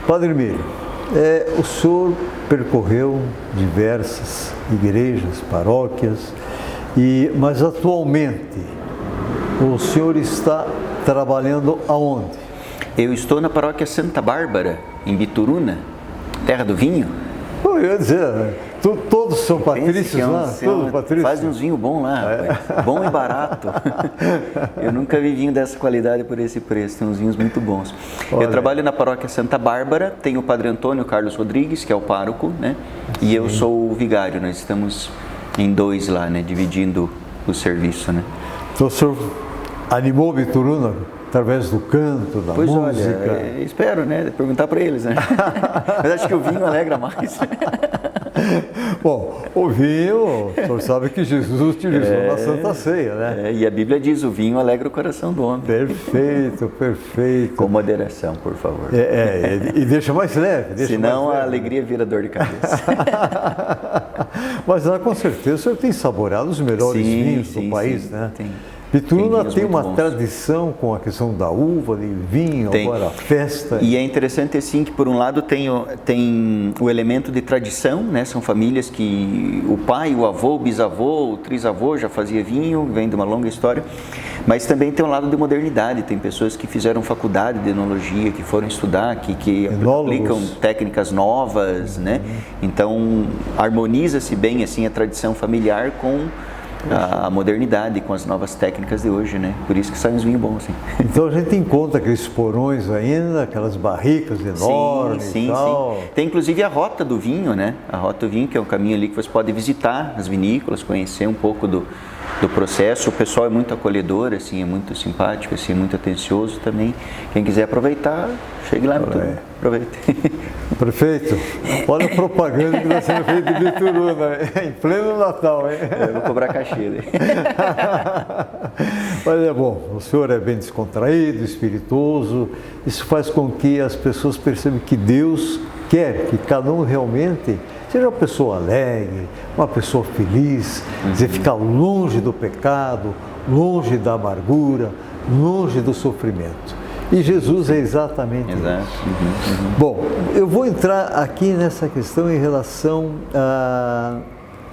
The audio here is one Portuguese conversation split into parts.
Padre Emílio, o senhor percorreu diversas igrejas, paróquias, mas atualmente o senhor está trabalhando aonde? Eu estou na paróquia Santa Bárbara, em Bituruna, terra do vinho. Eu ia dizer, todos são patrícios lá? Todos patrícios? Fazem uns vinhos bons lá, rapaz. Bom e barato. Eu nunca vi vinho dessa qualidade por esse preço, tem uns vinhos muito bons. Olha. Eu trabalho na paróquia Santa Bárbara, tenho o Padre Antônio Carlos Rodrigues, que é o pároco, né? E eu sou o vigário, nós estamos em dois lá, né? Dividindo o serviço, né? Então o senhor animou Bituruna através do canto, da música? Olha, espero, né? Perguntar para eles, né? Mas acho que o vinho alegra mais. Bom, o vinho, o senhor sabe que Jesus utilizou na Santa Ceia, né? E a Bíblia diz, o vinho alegra o coração do homem. Perfeito, perfeito. Com moderação, por favor. E deixa mais leve. Senão a alegria vira dor de cabeça. Mas lá com certeza o senhor tem saboreado os melhores vinhos do país, né? Tem. Bituruna tem uma tradição com a questão da uva, de vinho, agora a festa. E é interessante assim que por um lado tem o elemento de tradição, né? São famílias que o pai, o avô, o bisavô, o trisavô já fazia vinho, vem de uma longa história. Mas também tem um lado de modernidade, tem pessoas que fizeram faculdade de enologia, que foram estudar, que aplicam técnicas novas, né? Então harmoniza-se bem assim a tradição familiar com a modernidade, com as novas técnicas de hoje, né? Por isso que saem uns vinhos bons, assim. Então a gente encontra aqueles porões ainda, aquelas barricas enormes e tal. Sim. Tem inclusive a Rota do Vinho, né? A Rota do Vinho, que é um caminho ali que você pode visitar as vinícolas, conhecer um pouco do processo. O pessoal é muito acolhedor, assim, é muito simpático, assim, é muito atencioso também. Quem quiser aproveitar, chegue lá, aproveite. Prefeito, olha a propaganda que está sendo feita de Bituruna, em pleno Natal, hein? Eu vou cobrar cachê, né? Mas é bom, o senhor é bem descontraído, espirituoso, isso faz com que as pessoas percebam que Deus quer que cada um realmente seja uma pessoa alegre, uma pessoa feliz, dizer, ficar longe do pecado, longe da amargura, longe do sofrimento. E Jesus é exatamente isso. Bom, eu vou entrar aqui nessa questão em relação a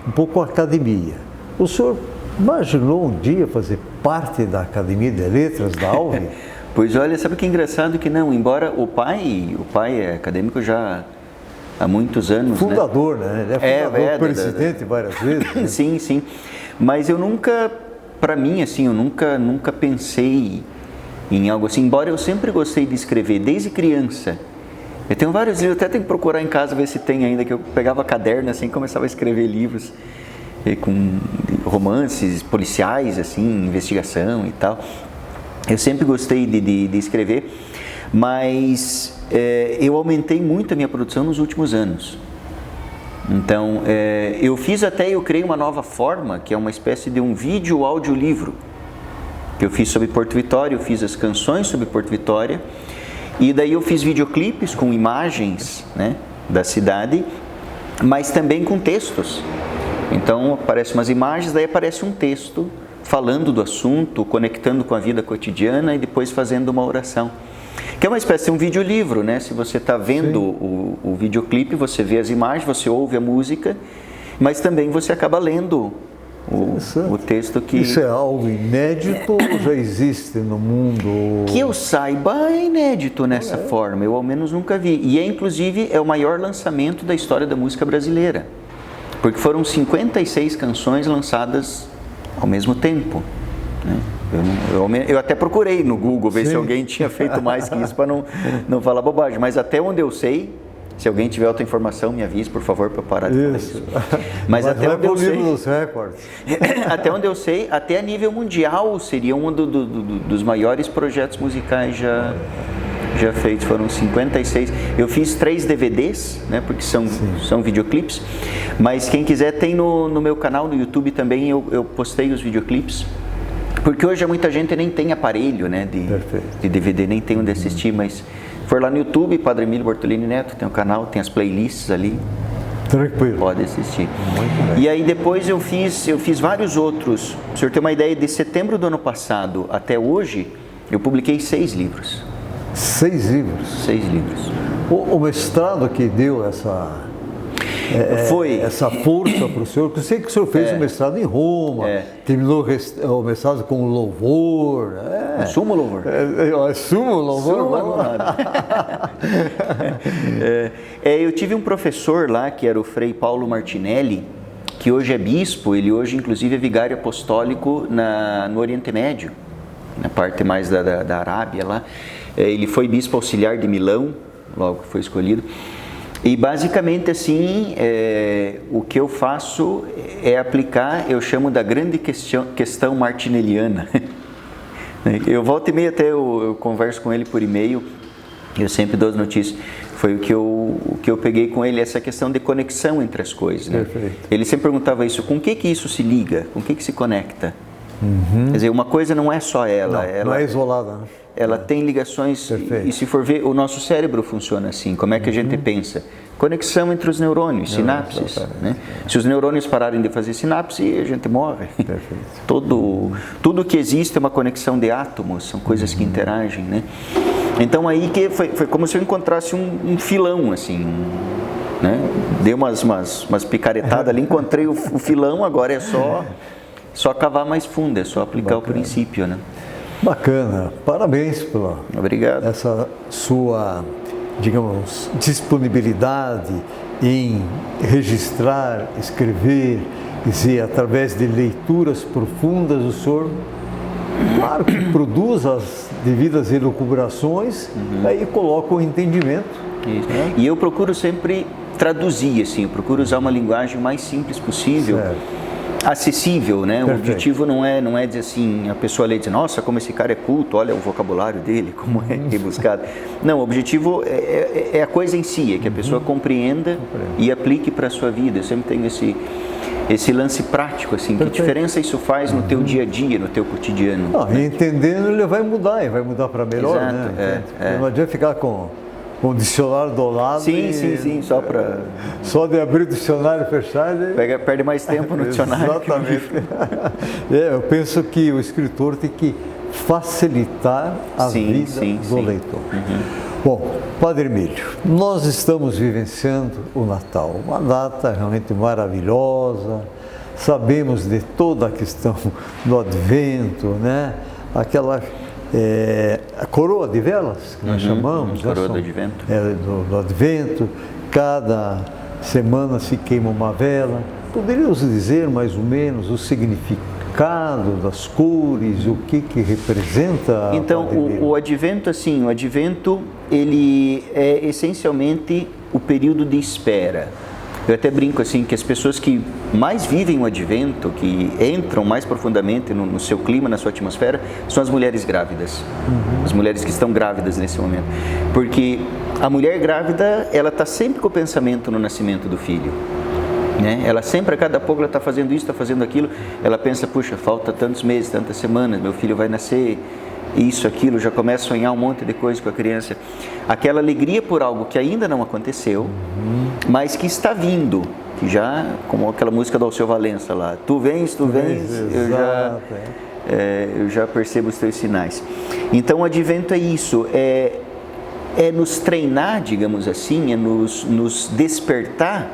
um pouco a academia. O senhor imaginou um dia fazer parte da Academia de Letras da Alve? Pois olha, sabe que é engraçado que não, embora o pai é acadêmico já há muitos anos, fundador, né? Ele é fundador, presidente várias vezes. Né? Sim. Mas eu nunca, para mim, assim, eu nunca pensei em algo assim, embora eu sempre gostei de escrever, desde criança. Eu tenho vários livros, até tenho que procurar em casa ver se tem ainda, que eu pegava caderno assim e começava a escrever livros com romances policiais, assim, investigação e tal. Eu sempre gostei de escrever, mas eu aumentei muito a minha produção nos últimos anos. Então, eu criei uma nova forma, que é uma espécie de um vídeo audiolivro, que eu fiz sobre Porto Vitória, eu fiz as canções sobre Porto Vitória, e daí eu fiz videoclipes com imagens, né, da cidade, mas também com textos. Então aparecem umas imagens, daí aparece um texto falando do assunto, conectando com a vida cotidiana e depois fazendo uma oração. Que é uma espécie de um videolivro, né? Se você está vendo o videoclipe, você vê as imagens, você ouve a música, mas também você acaba lendo o texto que... Isso é algo inédito ou já existe no mundo? Que eu saiba, é inédito nessa forma, eu ao menos nunca vi. E inclusive é o maior lançamento da história da música brasileira, porque foram 56 canções lançadas ao mesmo tempo, né? Eu até procurei no Google ver se alguém tinha feito mais que isso para não falar bobagem, mas até onde eu sei, se alguém tiver outra informação, me avise, por favor, para eu parar de falar isso. Mas até onde eu sei, dos recordes. até onde eu sei, até a nível mundial, seria um dos maiores projetos musicais já feitos. Foram 56. Eu fiz 3 DVDs, né, porque são videoclipes, mas quem quiser tem no meu canal no YouTube também, eu postei os videoclipes. Porque hoje muita gente nem tem aparelho, né, de DVD, nem tem onde assistir, mas for lá no YouTube, Padre Emílio Bortolini Neto, tem o canal, tem as playlists ali. Tranquilo. Pode assistir. Muito bem. E aí depois eu fiz vários outros. O senhor tem uma ideia, de setembro do ano passado até hoje, eu publiquei 6 livros. 6 livros? 6 livros. O mestrado que deu essa força para o senhor, porque eu sei que o senhor fez o mestrado em Roma, terminou o mestrado com louvor. Sumo louvor. Sumo louvor. Eu tive um professor lá, que era o Frei Paulo Martinelli, que hoje é bispo, ele hoje inclusive é vigário apostólico no Oriente Médio, na parte mais da Arábia lá. Ele foi bispo auxiliar de Milão, logo que foi escolhido. E basicamente assim, o que eu faço é aplicar, eu chamo da grande questão martineliana. Eu volto e meia até eu converso com ele por e-mail, eu sempre dou as notícias. Foi o que eu peguei com ele, essa questão de conexão entre as coisas. Né? Ele sempre perguntava isso, com que isso se liga? Com que se conecta? Quer dizer, uma coisa não é só ela. Não é isolada, né? Ela tem ligações, e se for ver, o nosso cérebro funciona assim. Como é que a gente pensa? Conexão entre os neurônios, sinapses. Né? Se os neurônios pararem de fazer sinapse, a gente morre. Tudo que existe é uma conexão de átomos, são coisas que interagem. Né? Então aí que foi como se eu encontrasse um filão, assim, né? Dei umas picaretadas ali, encontrei o filão, agora é só cavar mais fundo, é só aplicar o princípio, né? Bacana, parabéns pela Obrigado. Essa sua, digamos, disponibilidade em registrar, escrever, dizer, através de leituras profundas, o senhor, claro que produz as devidas elucubrações, aí coloca o entendimento. Isso. E eu procuro sempre traduzir, assim, eu procuro usar uma linguagem mais simples possível. Acessível, né? O objetivo não é dizer assim, a pessoa lê e diz, nossa, como esse cara é culto, olha o vocabulário dele, como é rebuscado. Não, o objetivo é a coisa em si, é que a pessoa compreenda e aplique para a sua vida. Eu sempre tenho esse lance prático, assim, que diferença isso faz no teu dia a dia, no teu cotidiano. Né? Entendendo, ele vai mudar para melhor. Exato, né? Não adianta ficar com o dicionário do lado. Sim, só de abrir o dicionário e fechar. Perde mais tempo no dicionário. Exatamente. Eu penso que o escritor tem que facilitar a vida do leitor. Bom, Padre Emílio, nós estamos vivenciando o Natal, uma data realmente maravilhosa. Sabemos de toda a questão do Advento, né? Aquela a coroa de velas, que nós chamamos. Coroa do Advento. Do Advento, cada semana se queima uma vela. Poderíamos dizer mais ou menos o significado das cores, o que representa? Então, o Advento, assim, ele é essencialmente o período de espera. Eu até brinco assim que as pessoas que mais vivem o Advento, que entram mais profundamente no seu clima, na sua atmosfera, são as mulheres grávidas. As mulheres que estão grávidas nesse momento. Porque a mulher grávida, ela está sempre com o pensamento no nascimento do filho. Né? Ela sempre, a cada pouco, ela está fazendo isso, está fazendo aquilo. Ela pensa, puxa, falta tantos meses, tantas semanas, meu filho vai nascer, isso, aquilo, já começa a sonhar um monte de coisa com a criança. Aquela alegria por algo que ainda não aconteceu, mas que está vindo, que já, como aquela música do Alceu Valença lá, tu vens, eu já percebo os teus sinais. Então o Advento é isso, é nos treinar, digamos assim, é nos despertar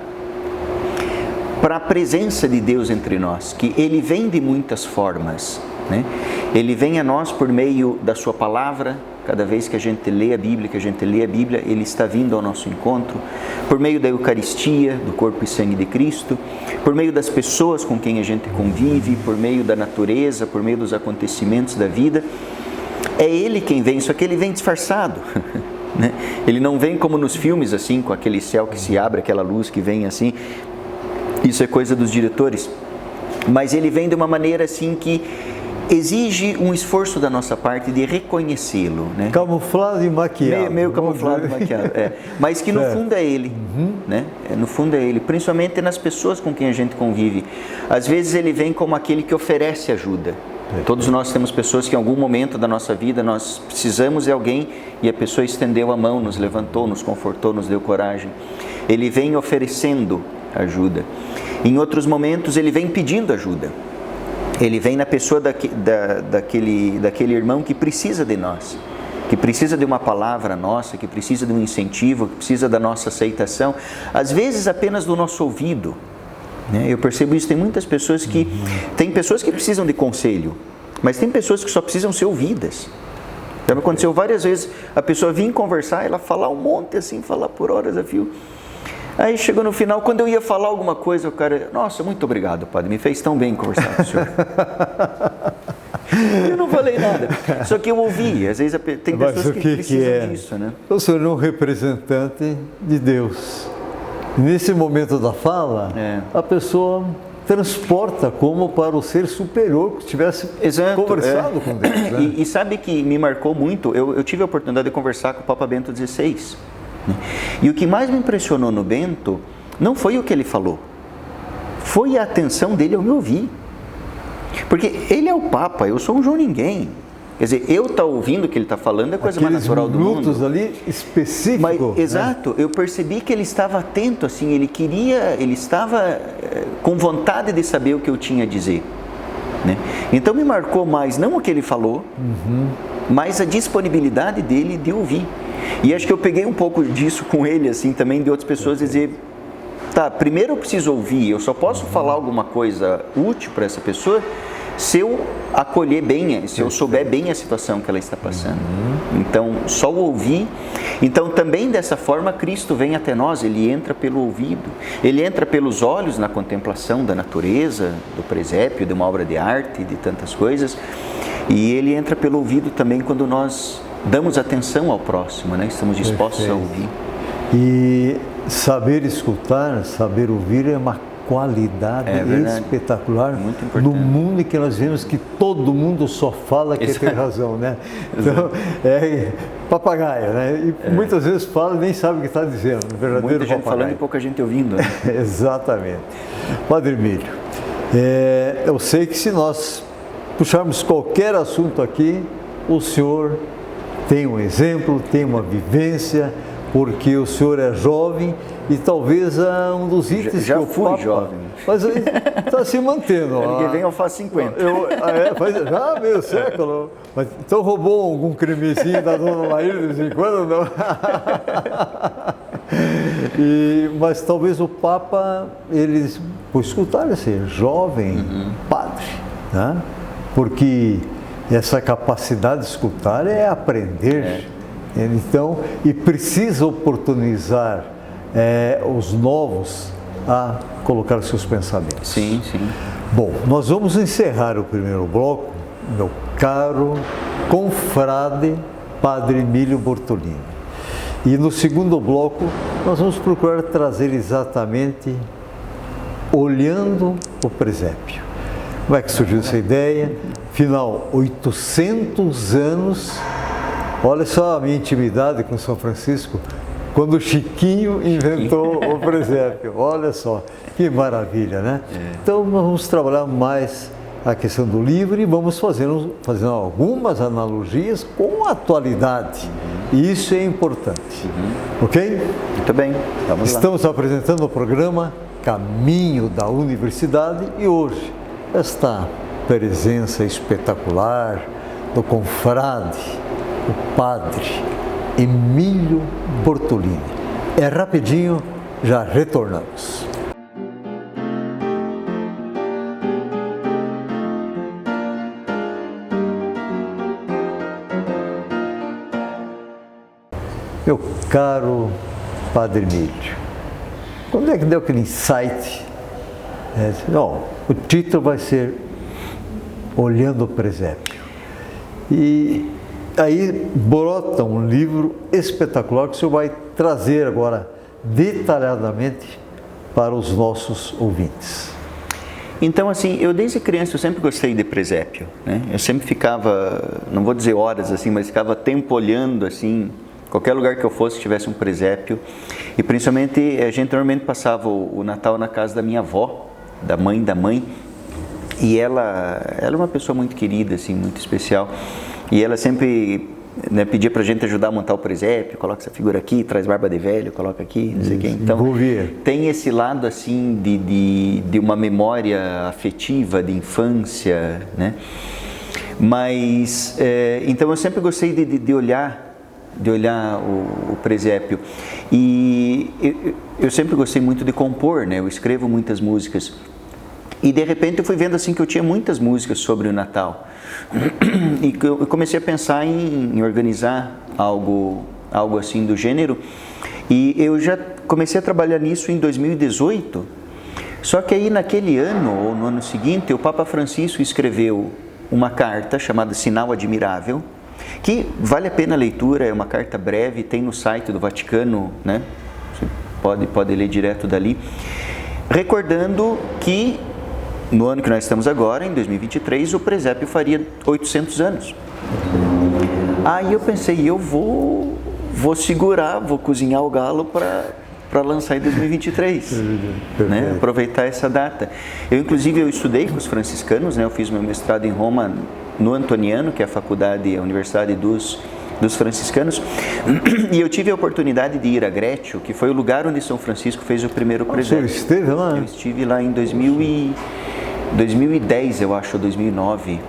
para a presença de Deus entre nós, que Ele vem de muitas formas, né? Ele vem a nós por meio da sua palavra. Cada vez que a gente lê a Bíblia, Ele está vindo ao nosso encontro, por meio da Eucaristia, do corpo e sangue de Cristo, por meio das pessoas com quem a gente convive, por meio da natureza, por meio dos acontecimentos da vida. É Ele quem vem, só que Ele vem disfarçado. Né? Ele não vem como nos filmes, assim, com aquele céu que se abre, aquela luz que vem assim. Isso é coisa dos diretores. Mas Ele vem de uma maneira assim que exige um esforço da nossa parte de reconhecê-lo, né? Camuflado e maquiado. Meio camuflado e maquiado, mas que no fundo é Ele, né? No fundo é Ele, principalmente nas pessoas com quem a gente convive. Às vezes Ele vem como aquele que oferece ajuda. Todos nós temos pessoas que em algum momento da nossa vida nós precisamos de alguém e a pessoa estendeu a mão, nos levantou, nos confortou, nos deu coragem. Ele vem oferecendo ajuda. Em outros momentos Ele vem pedindo ajuda. Ele vem na pessoa daquele irmão que precisa de nós. que precisa de uma palavra nossa, que precisa de um incentivo, que precisa da nossa aceitação, às vezes apenas do nosso ouvido, né? Eu percebo isso, tem muitas pessoas que, tem pessoas que precisam de conselho, mas tem pessoas que só precisam ser ouvidas. Já me aconteceu várias vezes, a pessoa vir conversar, ela falar um monte assim, falar por horas a fio. Aí chegou no final, quando eu ia falar alguma coisa, o cara, nossa, muito obrigado, padre, me fez tão bem conversar com o senhor. Eu não falei nada, só que eu ouvi. Às vezes tem pessoas que precisam disso, né? O senhor é um representante de Deus. Nesse momento da fala, a pessoa transporta como para o ser superior que tivesse conversado com Deus. Né? E sabe que me marcou muito, eu tive a oportunidade de conversar com o Papa Bento XVI. Né? E o que mais me impressionou no Bento não foi o que ele falou, foi a atenção dele ao me ouvir. Porque ele é o Papa, eu sou um João Ninguém. Quer dizer, eu estar ouvindo o que ele está falando é a coisa mais natural do mundo. Minutos ali específicos. Mas, exato, eu percebi que ele estava atento, assim, ele estava com vontade de saber o que eu tinha a dizer. Né? Então me marcou mais, não o que ele falou, mas a disponibilidade dele de ouvir. E acho que eu peguei um pouco disso com ele, assim, também de outras pessoas, dizer, tá, primeiro eu preciso ouvir, eu só posso falar alguma coisa útil para essa pessoa se eu acolher bem, se eu souber bem a situação que ela está passando. Então, só o ouvir. Então, também dessa forma, Cristo vem até nós, ele entra pelo ouvido, ele entra pelos olhos na contemplação da natureza, do presépio, de uma obra de arte, de tantas coisas, e ele entra pelo ouvido também quando nós damos atenção ao próximo, né? Estamos dispostos a ouvir. E saber escutar, saber ouvir é uma qualidade espetacular no mundo em que nós vemos que todo mundo só fala que tem razão, né? Então, é papagaio, né? E muitas vezes fala e nem sabe o que está dizendo, verdadeiro muita gente papagaio. Falando e pouca gente ouvindo. Né? Exatamente. Padre Emílio, eu sei que se nós puxarmos qualquer assunto aqui, o senhor tem um exemplo, tem uma vivência, porque o senhor é jovem e talvez um dos itens já que o fui Papa, jovem. Mas está se mantendo. Ninguém vem, eu faço 50. Já meio século. Mas, então roubou algum cremezinho da dona Laíra de vez em quando, não? Mas talvez o Papa, por escutar esse jovem padre, né? Porque essa capacidade de escutar é aprender. Então, e precisa oportunizar os novos a colocar seus pensamentos. Sim, sim. Bom, nós vamos encerrar o primeiro bloco, meu caro confrade Padre Emílio Bortolini. E no segundo bloco, nós vamos procurar trazer exatamente olhando o presépio. Como é que surgiu essa ideia? Afinal, 800 anos. Olha só a minha intimidade com São Francisco, quando o Chiquinho inventou o presépio. Olha só, que maravilha, né? Então, nós vamos trabalhar mais a questão do livro e vamos fazendo algumas analogias com a atualidade. E isso é importante. Ok? Muito bem, vamos lá. Estamos apresentando o programa Caminho da Universidade e hoje esta presença espetacular do confrade, o Padre Emílio Bortolini. É rapidinho, já retornamos. Meu caro Padre Emílio, quando é que deu aquele insight? O título vai ser Olhando o Presépio. E aí brota um livro espetacular que o senhor vai trazer agora detalhadamente para os nossos ouvintes. Então, assim, eu desde criança eu sempre gostei de presépio, né? Eu sempre ficava, não vou dizer horas assim, mas ficava tempo olhando assim, qualquer lugar que eu fosse que tivesse um presépio. E principalmente a gente normalmente passava o Natal na casa da minha avó, da mãe, e ela é uma pessoa muito querida, assim, muito especial. E ela sempre, né, pedia pra gente ajudar a montar o presépio, coloca essa figura aqui, traz barba de velho, coloca aqui, não sei o quê. Então, tem esse lado assim de uma memória afetiva, de infância, né? Mas, então eu sempre gostei de olhar o presépio. E eu sempre gostei muito de compor, né? Eu escrevo muitas músicas. E de repente eu fui vendo assim que eu tinha muitas músicas sobre o Natal. E eu comecei a pensar em organizar algo assim do gênero. E eu já comecei a trabalhar nisso em 2018. Só que aí naquele ano, ou no ano seguinte, o Papa Francisco escreveu uma carta chamada Sinal Admirável, que vale a pena a leitura, é uma carta breve, tem no site do Vaticano, né? Você pode ler direto dali, recordando que no ano que nós estamos agora, em 2023, o presépio faria 800 anos. Aí eu pensei, eu vou segurar, vou cozinhar o galo para lançar em 2023, né? Aproveitar essa data. Inclusive, eu estudei com os franciscanos, né? Eu fiz meu mestrado em Roma, no Antoniano, que é a Universidade dos franciscanos, e eu tive a oportunidade de ir a Grécio, que foi o lugar onde São Francisco fez o primeiro presépio. Você esteve lá? Eu estive lá em 2010, eu acho, 2009.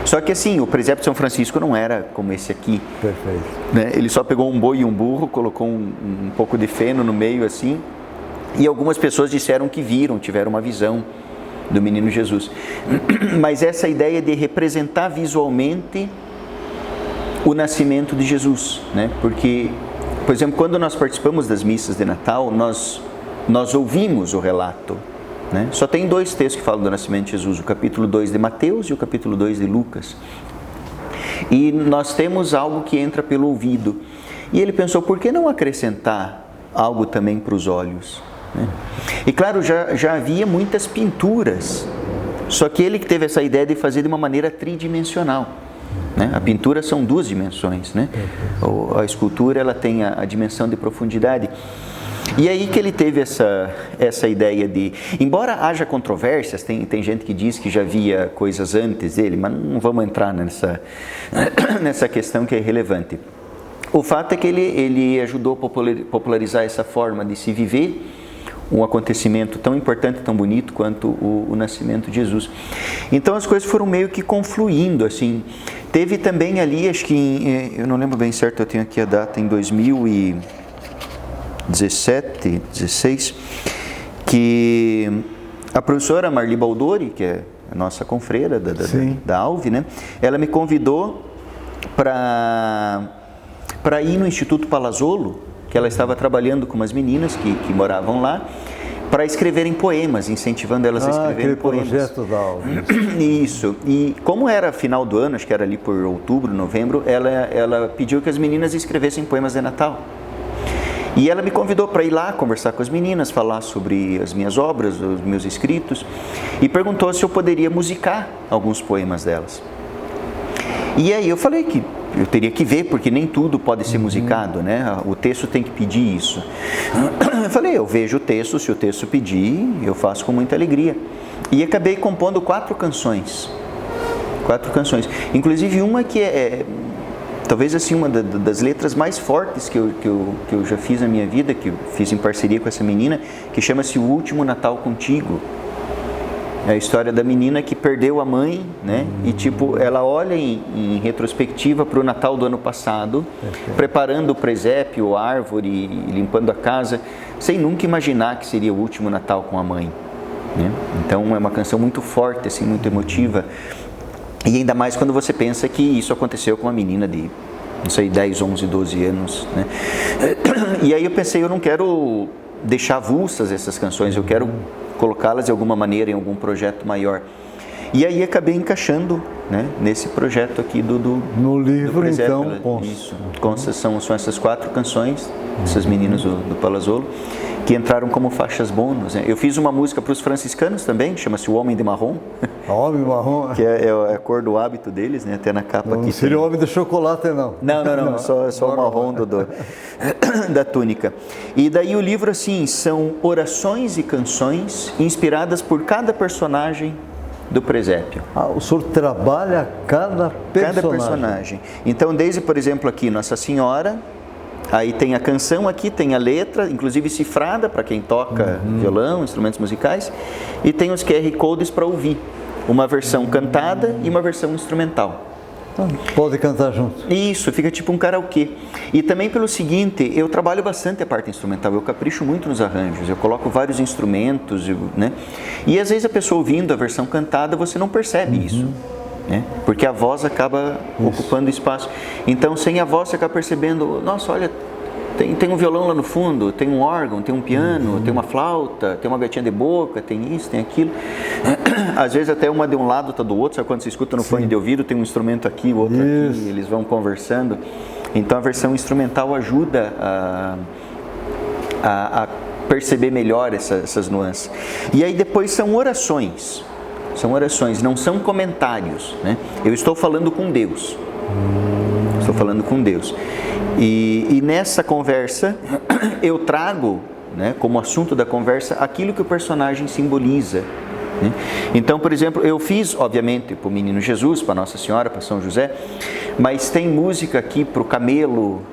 Só que assim, o presépio de São Francisco não era como esse aqui. Perfeito. Né? Ele só pegou um boi e um burro, colocou um pouco de feno no meio assim, e algumas pessoas disseram que tiveram uma visão do menino Jesus. Mas essa ideia de representar visualmente o nascimento de Jesus, né? Porque, por exemplo, quando nós participamos das missas de Natal, nós ouvimos o relato, né? Só tem 2 textos que falam do nascimento de Jesus, o capítulo 2 de Mateus e o capítulo 2 de Lucas. E nós temos algo que entra pelo ouvido. E ele pensou, por que não acrescentar algo também para os olhos? Né? E claro, já havia muitas pinturas, só que ele que teve essa ideia de fazer de uma maneira tridimensional. Né? A pintura são 2 dimensões, né? A escultura ela tem a dimensão de profundidade. E aí que ele teve essa ideia de, embora haja controvérsias, tem gente que diz que já havia coisas antes dele, mas não vamos entrar nessa questão que é irrelevante. O fato é que ele ajudou a popularizar essa forma de se viver um acontecimento tão importante, tão bonito quanto o nascimento de Jesus. Então as coisas foram meio que confluindo, assim. Teve também ali, acho que, eu não lembro bem certo, eu tenho aqui a data, em 2017, 16, que a professora Marli Baldori, que é a nossa confreira da ALVE, né? Ela me convidou para ir no Instituto Palazzolo, que ela estava trabalhando com umas meninas que moravam lá, para escreverem poemas, incentivando elas a escreverem poemas. Projeto da ALVE. Isso. E como era final do ano, acho que era ali por outubro, novembro, ela pediu que as meninas escrevessem poemas de Natal. E ela me convidou para ir lá conversar com as meninas, falar sobre as minhas obras, os meus escritos, e perguntou se eu poderia musicar alguns poemas delas. E aí eu falei que eu teria que ver, porque nem tudo pode ser musicado, né? O texto tem que pedir isso. Eu falei, eu vejo o texto, se o texto pedir, eu faço com muita alegria. E acabei compondo 4 canções. 4 canções. Inclusive uma que é talvez assim uma das letras mais fortes que eu já fiz na minha vida, que eu fiz em parceria com essa menina, que chama-se O Último Natal Contigo. É a história da menina que perdeu a mãe, né? E tipo, ela olha em retrospectiva para o Natal do ano passado, preparando o presépio, a árvore, limpando a casa, sem nunca imaginar que seria o último Natal com a mãe, né? Então é uma canção muito forte, assim, muito emotiva. E ainda mais quando você pensa que isso aconteceu com uma menina de, não sei, 10, 11, 12 anos, né? E aí eu pensei, eu não quero deixar avulsas essas canções, eu quero colocá-las de alguma maneira em algum projeto maior. E aí acabei encaixando, né, nesse projeto aqui no livro, do então, isso, são essas 4 canções, essas meninas do Palazzolo, que entraram como faixas bônus, né? Eu fiz uma música para os franciscanos também, que chama-se O Homem de Marrom. O Homem de Marrom. Que é a cor do hábito deles, né? Até na capa aqui. Não seria o Homem de Chocolate, não. Não, só o marrom da túnica. E daí o livro, assim, são orações e canções inspiradas por cada personagem do presépio. O senhor trabalha cada personagem. Então, desde, por exemplo, aqui, Nossa Senhora, aí tem a canção aqui, tem a letra, inclusive cifrada para quem toca violão, instrumentos musicais, e tem os QR Codes para ouvir. uma versão cantada e uma versão instrumental. Então, pode cantar junto. Isso, fica tipo um karaokê. E também pelo seguinte, eu trabalho bastante a parte instrumental, eu capricho muito nos arranjos, eu coloco vários instrumentos, né? E às vezes a pessoa ouvindo a versão cantada, você não percebe isso, né? Porque a voz acaba ocupando espaço. Então, sem a voz, você acaba percebendo, nossa, olha, tem um violão lá no fundo, tem um órgão, tem um piano, tem uma flauta, tem uma gatinha de boca, tem isso, tem aquilo. Às vezes até uma de um lado, outra do outro, sabe quando você escuta no fone de ouvido, tem um instrumento aqui, o outro aqui, eles vão conversando. Então a versão instrumental ajuda a perceber melhor essas nuances. E aí depois são orações, não são comentários, né? Eu estou falando com Deus. Estou falando com Deus. E nessa conversa eu trago, né, como assunto da conversa, aquilo que o personagem simboliza, né? Então, por exemplo, eu fiz, obviamente, para o Menino Jesus, para Nossa Senhora, para São José, mas tem música aqui para o camelo,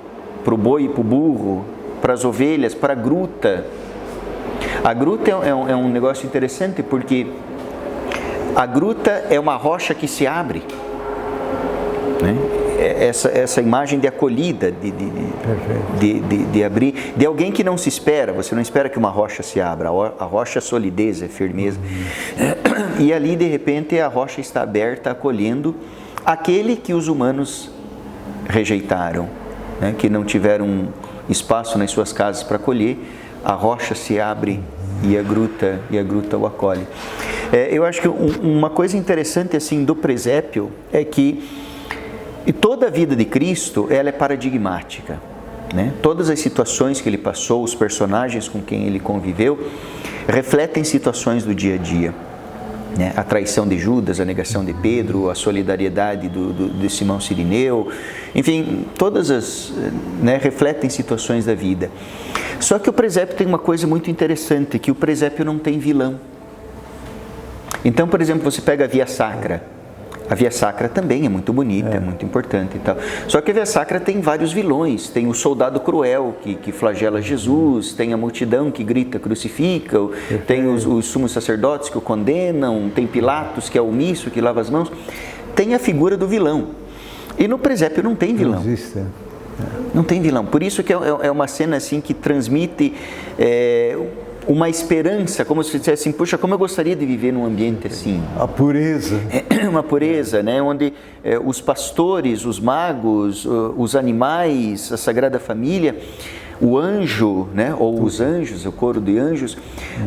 para o boi e para o burro, para as ovelhas, para a gruta. A gruta é um negócio interessante porque a gruta é uma rocha que se abre, né? Essa imagem de acolhida, de abrir, de alguém que não se espera, você não espera que uma rocha se abra, a rocha é solidez, é firmeza, e ali de repente a rocha está aberta, acolhendo aquele que os humanos rejeitaram, né? Que não tiveram espaço nas suas casas para acolher, a rocha se abre e a gruta o acolhe. Eu acho que uma coisa interessante assim do presépio é que e toda a vida de Cristo, ela é paradigmática, né? Todas as situações que ele passou, os personagens com quem ele conviveu, refletem situações do dia a dia, né? A traição de Judas, a negação de Pedro, a solidariedade de Simão Cirineu, enfim, todas as, né, refletem situações da vida. Só que o presépio tem uma coisa muito interessante, que o presépio não tem vilão. Então, por exemplo, você pega a Via Sacra. A Via Sacra também é muito bonita, é muito importante e tal. Só que a Via Sacra tem vários vilões. Tem o soldado cruel que flagela Jesus, tem a multidão que grita crucifica, tem os sumos sacerdotes que o condenam, tem Pilatos que é omisso, que lava as mãos. Tem a figura do vilão. E no presépio não tem vilão. Não existe. Não tem vilão. Por isso que é uma cena assim que transmite uma esperança, como se dissesse assim, puxa, como eu gostaria de viver num ambiente assim. A pureza. Uma pureza, né? Onde os pastores, os magos, os animais, a Sagrada Família, o anjo, né? Ou os anjos, o coro de anjos,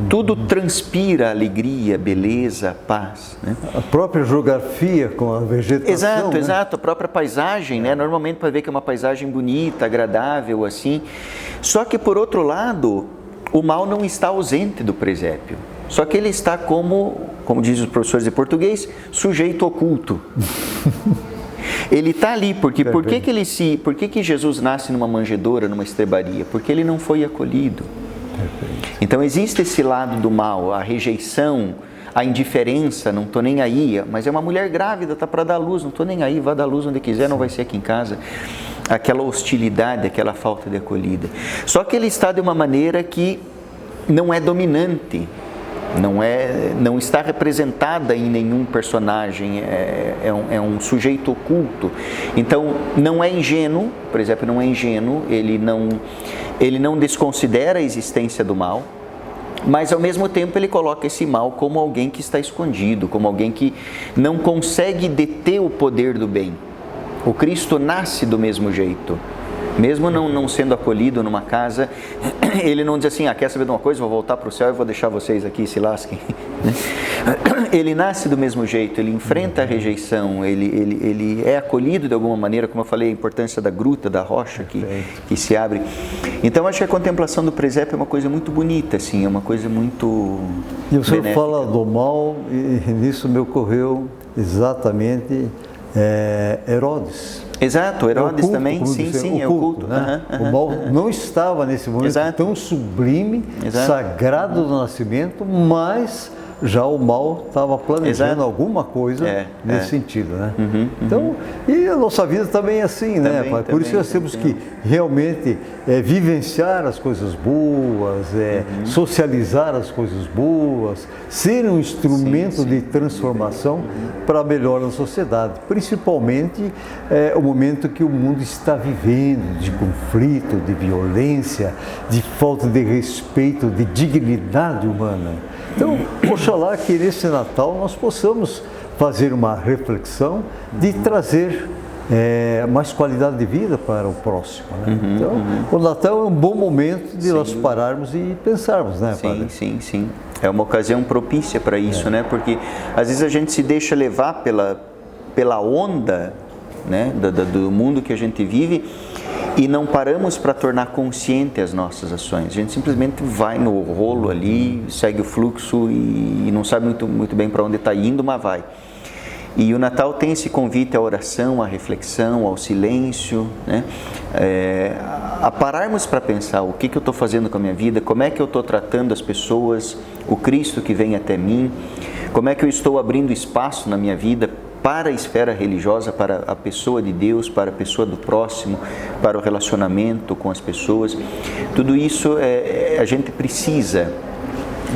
tudo transpira alegria, beleza, paz, né? A própria geografia com a vegetação. Exato, né? exato, a própria paisagem, né? Normalmente para ver que é uma paisagem bonita, agradável, assim. Só que por outro lado, o mal não está ausente do presépio. Só que ele está como dizem os professores de português, sujeito oculto. Ele está ali, por que Jesus nasce numa manjedoura, numa estrebaria? Porque ele não foi acolhido. Então existe esse lado do mal, a rejeição, a indiferença, não estou nem aí, mas é uma mulher grávida, está para dar luz, não estou nem aí, vai dar luz onde quiser, não vai ser aqui em casa. Aquela hostilidade, aquela falta de acolhida. Só que ele está de uma maneira que não é dominante, não está representada em nenhum personagem, é um sujeito oculto. Então não é ingênuo, por exemplo, não é ingênuo, ele não desconsidera a existência do mal, mas ao mesmo tempo ele coloca esse mal como alguém que está escondido, como alguém que não consegue deter o poder do bem. O Cristo nasce do mesmo jeito, mesmo não sendo acolhido numa casa, ele não diz assim, quer saber de uma coisa, vou voltar para o céu e vou deixar vocês aqui, se lasquem. Ele nasce do mesmo jeito, ele enfrenta a rejeição, ele é acolhido de alguma maneira, como eu falei, a importância da gruta, da rocha que se abre. Então acho que a contemplação do presépio é uma coisa muito bonita, assim, é uma coisa muito E o senhor benéfica. fala do mal, e nisso me ocorreu exatamente Herodes. Exato, Herodes oculto, também, sim, é oculto. Né? O mal não estava nesse momento tão sublime, sagrado do nascimento, mas já o mal estava planejando Exato. alguma coisa nesse sentido, né? Então, e a nossa vida também é assim, né, pai? Por isso que nós temos que realmente vivenciar as coisas boas, socializar as coisas boas, ser um instrumento de transformação para a melhora da sociedade, principalmente o momento que o mundo está vivendo, de conflito, de violência, de falta de respeito, de dignidade humana. Então, oxalá que nesse Natal nós possamos fazer uma reflexão de trazer mais qualidade de vida para o próximo, né? Então, o Natal é um bom momento de nós pararmos e pensarmos, né, padre? Sim. É uma ocasião propícia para isso, né? Porque às vezes a gente se deixa levar pela onda, né, do mundo que a gente vive e não paramos para tornar consciente as nossas ações. A gente simplesmente vai no rolo ali, segue o fluxo e não sabe muito bem para onde está indo, mas vai. E o Natal tem esse convite à oração, à reflexão, ao silêncio, né? A pararmos para pensar o que eu estou fazendo com a minha vida, como é que eu estou tratando as pessoas, o Cristo que vem até mim, como é que eu estou abrindo espaço na minha vida para a esfera religiosa, para a pessoa de Deus, para a pessoa do próximo, para o relacionamento com as pessoas. Tudo isso a gente precisa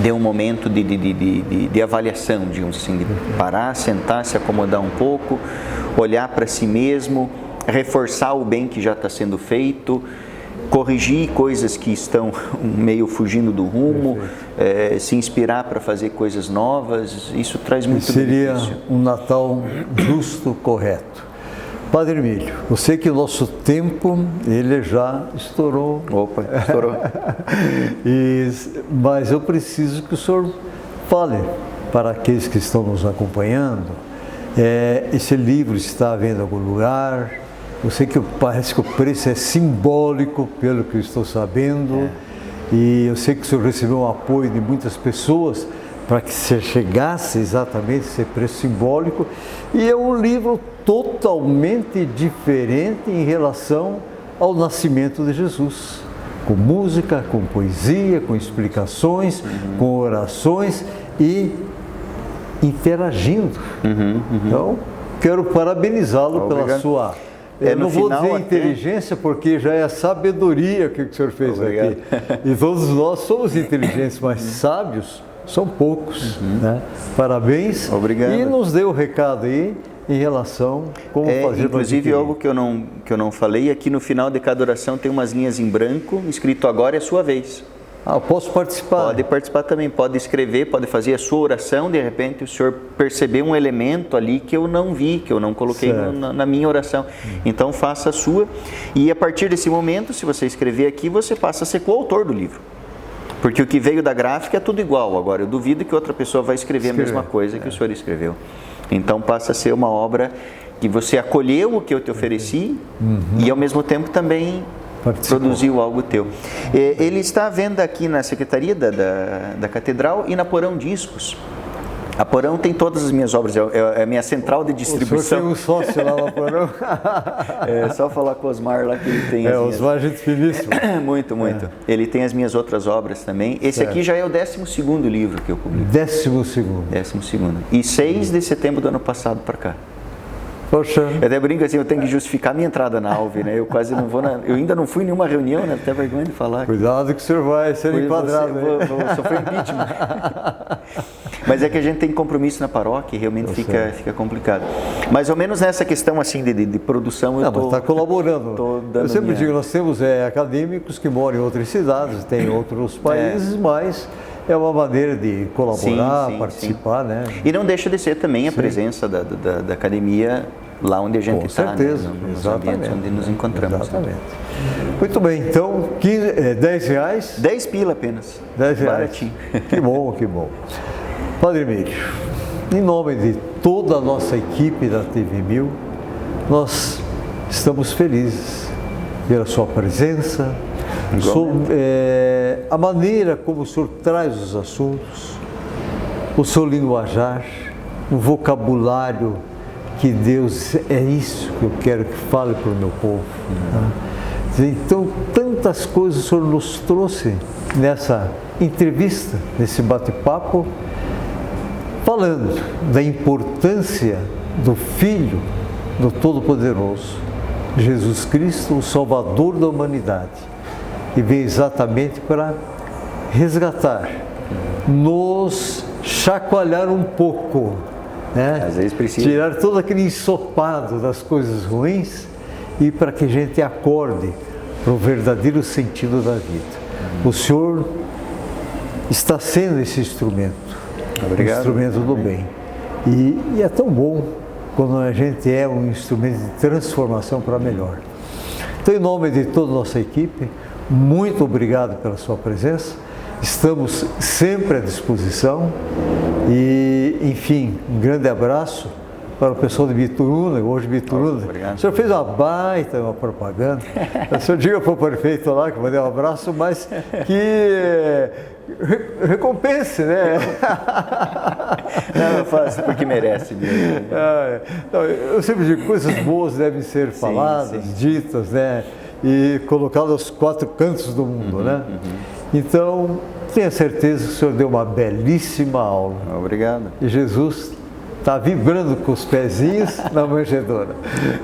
de um momento de avaliação, digamos assim, de parar, sentar, se acomodar um pouco, olhar para si mesmo, reforçar o bem que já está sendo feito, corrigir coisas que estão meio fugindo do rumo, se inspirar para fazer coisas novas. Isso traz muito benefício. Seria um Natal justo, correto. Padre Emílio, eu sei que o nosso tempo, ele já estourou. Opa, estourou. Mas eu preciso que o senhor fale para aqueles que estão nos acompanhando. Esse livro está à venda em algum lugar? Eu sei que parece que o preço é simbólico, pelo que eu estou sabendo. E eu sei que o senhor recebeu um apoio de muitas pessoas para que você chegasse exatamente a esse preço simbólico. E é um livro totalmente diferente em relação ao nascimento de Jesus, com música, com poesia, com explicações, com orações e interagindo. Então, quero parabenizá-lo pela sua... Eu não vou dizer inteligência, porque já é a sabedoria que o senhor fez aqui. E todos nós somos inteligentes, mas sábios são poucos, né? Parabéns. Obrigado. E nos dê o recado aí em relação a como fazer. Inclusive, algo que eu não falei, aqui no final de cada oração tem umas linhas em branco, escrito agora é a sua vez. Eu posso participar? Pode participar também, pode escrever, pode fazer a sua oração, de repente o senhor percebeu um elemento ali que eu não vi, que eu não coloquei na minha oração. Então faça a sua, e a partir desse momento, se você escrever aqui, você passa a ser coautor do livro. Porque o que veio da gráfica é tudo igual. Agora, eu duvido que outra pessoa vai escrever a mesma coisa que o senhor escreveu. Então passa a ser uma obra que você acolheu o que eu te ofereci e ao mesmo tempo também produziu algo teu. Ele está à venda aqui na Secretaria da Catedral e na Porão Discos. A Porão tem todas as minhas obras, é a minha central de distribuição. O senhor tem um sócio lá na Porão? É só falar com o Osmar lá que ele tem as minhas... Osmar, gente finíssimo. Muito. Ele tem as minhas outras obras também. Esse aqui já é o 12º livro que eu publico. 12º. 12º. E 6 de setembro do ano passado para cá. Poxa. Eu até brinco assim, eu tenho que justificar minha entrada na Alve, né? Eu quase não vou eu ainda não fui em nenhuma reunião, né? Até vergonha de falar. Cuidado que o senhor vai ser enquadrado. Vou sofrer impeachment. Mas é que a gente tem compromisso na paróquia e realmente fica complicado. Mais ou menos nessa questão assim de produção eu mas está colaborando. Eu sempre digo, nós temos acadêmicos que moram em outras cidades, tem outros países, mas é uma maneira de colaborar, participar, né? E não deixa de ser também a presença da academia lá onde a gente está, com certeza, né? Nos ambientes onde nos encontramos. Exatamente. Muito bem, então, R$10? 10 pila apenas. R$10. Baratinho. Que bom. Padre Emílio, em nome de toda a nossa equipe da TV 1000, nós estamos felizes pela sua presença, a maneira como o senhor traz os assuntos, o seu linguajar, o vocabulário que Deus é isso que eu quero que fale para o meu povo. Então, tantas coisas o senhor nos trouxe nessa entrevista, nesse bate-papo, falando da importância do Filho do Todo-Poderoso, Jesus Cristo, o Salvador da humanidade, e veio exatamente para resgatar, nos chacoalhar um pouco, né? Às vezes precisa. Tirar todo aquele ensopado das coisas ruins e para que a gente acorde para o verdadeiro sentido da vida. O Senhor está sendo esse instrumento, Obrigado. Instrumento do bem. E é tão bom quando a gente é um instrumento de transformação para melhor. Então, em nome de toda a nossa equipe, muito obrigado pela sua presença. Estamos sempre à disposição e, enfim, um grande abraço para o pessoal de Bituruna, hoje Bituruna. Obrigado. O senhor fez uma baita uma propaganda. O senhor diga para o prefeito lá que eu mandei um abraço, mas que recompense, né? Não, eu faço porque merece. Não, eu sempre digo, coisas boas devem ser faladas, ditas, né? E colocadas aos quatro cantos do mundo, né? Então, tenha certeza que o senhor deu uma belíssima aula. Obrigado. E Jesus está vibrando com os pezinhos na manjedoura.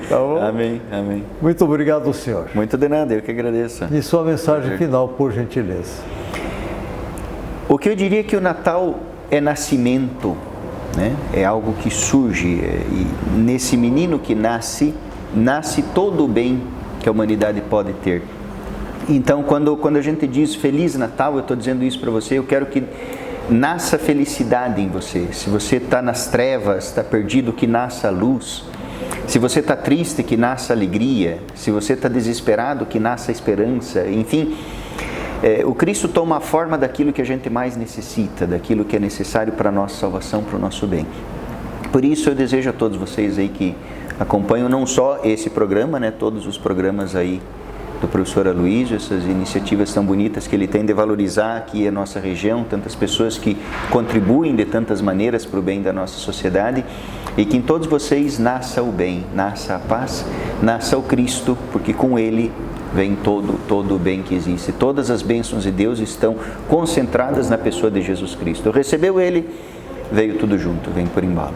Tá bom? Amém, amém. Muito obrigado, senhor. Muito de nada, eu que agradeço. E sua mensagem final, por gentileza. O que eu diria que o Natal é nascimento, né? É algo que surge, e nesse menino que nasce todo o bem que a humanidade pode ter. Então, quando a gente diz Feliz Natal, eu estou dizendo isso para você, eu quero que nasça felicidade em você. Se você está nas trevas, está perdido, que nasça a luz. Se você está triste, que nasça alegria. Se você está desesperado, que nasça esperança. Enfim, o Cristo toma a forma daquilo que a gente mais necessita, daquilo que é necessário para a nossa salvação, para o nosso bem. Por isso eu desejo a todos vocês aí que acompanham não só esse programa, né, todos os programas aí do professor Aloysio, essas iniciativas tão bonitas que ele tem de valorizar aqui a nossa região, tantas pessoas que contribuem de tantas maneiras para o bem da nossa sociedade, e que em todos vocês nasça o bem, nasça a paz, nasça o Cristo, porque com ele vem todo o bem que existe. Todas as bênçãos de Deus estão concentradas na pessoa de Jesus Cristo. Recebeu ele, veio tudo junto, vem por embalo.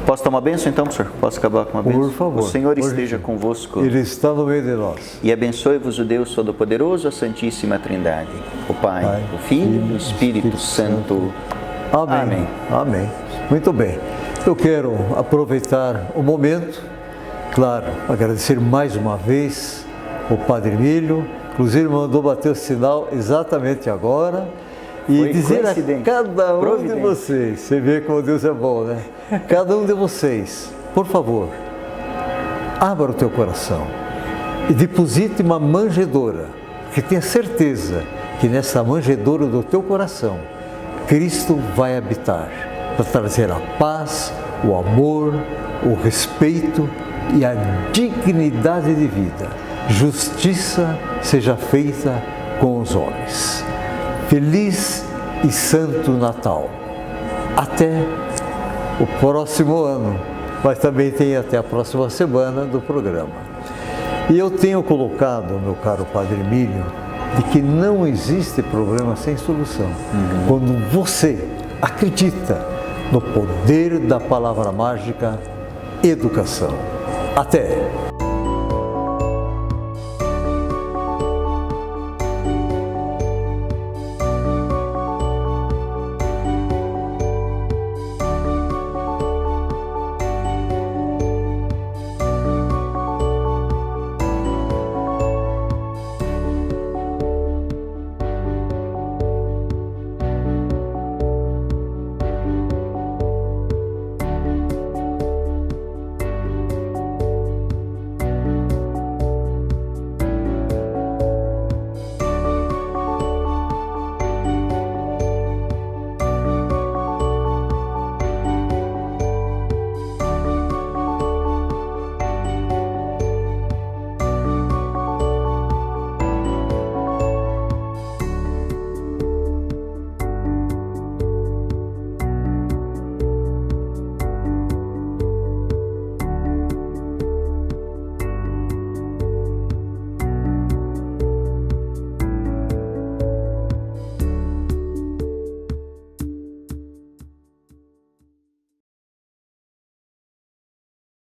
Posso tomar uma bênção então, professor? Posso acabar com uma bênção? Por favor. O Senhor esteja convosco. Ele está no meio de nós. E abençoe-vos o Deus Todo-Poderoso, a Santíssima Trindade, o Pai, o Filho e o Espírito Santo. Amém. Amém. Amém. Muito bem. Eu quero aproveitar o momento, claro, agradecer mais uma vez o Padre Emílio, inclusive mandou bater o sinal exatamente agora. E Foi dizer a cada um de vocês, você vê como Deus é bom, né? Cada um de vocês, por favor, abra o teu coração e deposite uma manjedoura, porque tenha certeza que nessa manjedoura do teu coração, Cristo vai habitar para trazer a paz, o amor, o respeito e a dignidade de vida. Justiça seja feita com os homens. Feliz e Santo Natal. Até o próximo ano, mas também tem até a próxima semana do programa. E eu tenho colocado, meu caro Padre Emílio, de que não existe problema sem solução. Quando você acredita no poder da palavra mágica, educação. Até!